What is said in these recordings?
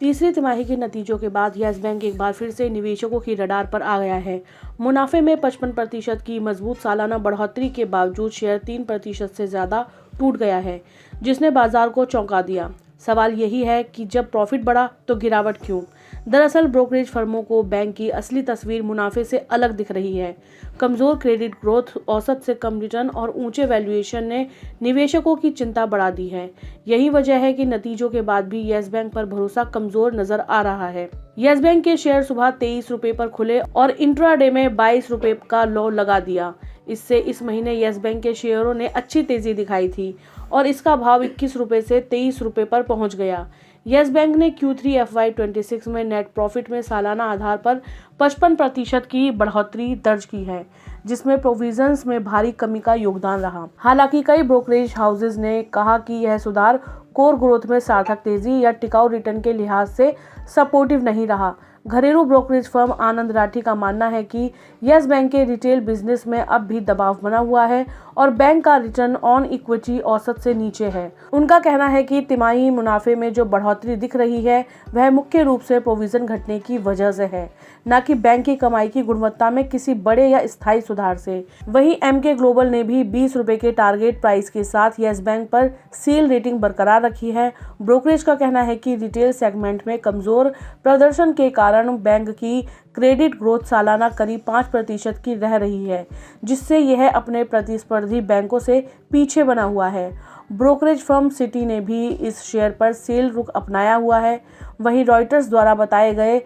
तीसरी तिमाही के नतीजों के बाद यस बैंक एक बार फिर से निवेशकों की रडार पर आ गया है। मुनाफे में 55% की मजबूत सालाना बढ़ोतरी के बावजूद शेयर 3% से ज्यादा टूट गया है, जिसने बाजार को चौंका दिया। सवाल यही है कि जब प्रॉफिट बढ़ा तो गिरावट क्यों? दरअसल ब्रोकरेज फर्मों को बैंक की असली तस्वीर मुनाफे से अलग दिख रही है। कमजोर क्रेडिट ग्रोथ, औसत से कम रिटर्न और ऊंचे वैल्यूएशन ने निवेशकों की चिंता बढ़ा दी है। यही वजह है कि नतीजों के बाद भी यस बैंक पर भरोसा कमजोर नजर आ रहा है। यस बैंक के शेयर सुबह 23 रुपए पर खुले और इंट्राडे में 22 रुपए का लो लगा दिया। इससे इस महीने यस बैंक के शेयरों ने अच्छी तेजी दिखाई थी और इसका भाव 21 रुपए से 23 रुपए पर पहुंच गया। यस बैंक ने Q3 FY26 में नेट प्रॉफिट में सालाना आधार पर 55% की बढ़ोतरी दर्ज की है, जिसमें प्रोविजंस में भारी कमी का योगदान रहा। हालांकि कई ब्रोकरेज हाउसेज ने कहा कि यह सुधार कोर ग्रोथ में सार्थक तेजी या टिकाऊ रिटर्न के लिहाज से सपोर्टिव नहीं रहा। घरेलू ब्रोकरेज फर्म आनंद राठी का मानना है कि यस बैंक के रिटेल बिजनेस में अब भी दबाव बना हुआ है और बैंक का रिटर्न ऑन इक्विटी औसत से नीचे है। उनका कहना है कि तिमाही मुनाफे में जो बढ़ोतरी दिख रही है वह मुख्य रूप से प्रोविजन घटने की वजह से है, न कि बैंक की कमाई की गुणवत्ता में किसी बड़े या स्थायी सुधार से। वहीं एमके ग्लोबल ने भी 20 रुपए के टारगेट प्राइस के साथ यस बैंक पर सील रेटिंग बरकरार रखी है। ब्रोकरेज का कहना है कि रिटेल सेगमेंट में कमजोर प्रदर्शन के कारण बैंक की क्रेडिट ग्रोथ सालाना करीब 5% की रह रही है, जिससे यह अपने प्रतिस्पर्धी बैंकों से पीछे बना हुआ है। ब्रोकरेज फर्म सिटी ने भी इस शेयर पर सेल रुख अपनाया हुआ है। वहीं रॉयटर्स द्वारा बताए गए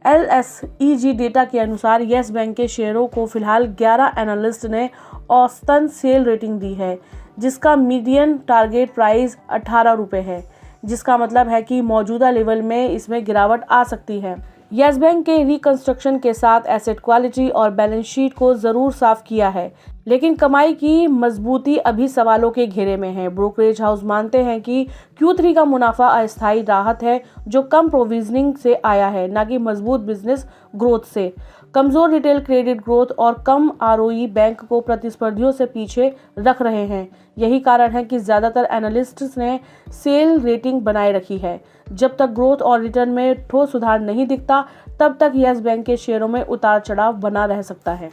LSEG डेटा के अनुसार यस बैंक के शेयरों को फिलहाल 11 एनालिस्ट ने औसतन सेल रेटिंग दी है, जिसका मीडियन टारगेट प्राइस 18 रुपए है, जिसका मतलब है कि मौजूदा लेवल में इसमें गिरावट आ सकती है। यस बैंक के रिकंस्ट्रक्शन के साथ एसेट क्वालिटी और बैलेंस शीट को जरूर साफ किया है, लेकिन कमाई की मजबूती अभी सवालों के घेरे में है। ब्रोकरेज हाउस मानते हैं कि Q3 का मुनाफा अस्थायी राहत है, जो कम प्रोविजनिंग से आया है, न कि मजबूत बिजनेस ग्रोथ से। कमजोर रिटेल क्रेडिट ग्रोथ और कम ROE बैंक को प्रतिस्पर्धियों से पीछे रख रहे हैं। यही कारण है कि ज्यादातर एनालिस्ट्स ने सेल रेटिंग बनाए रखी है। जब तक ग्रोथ और रिटर्न में ठोस सुधार नहीं दिखता, तब तक यस बैंक के शेयरों में उतार चढ़ाव बना रह सकता है।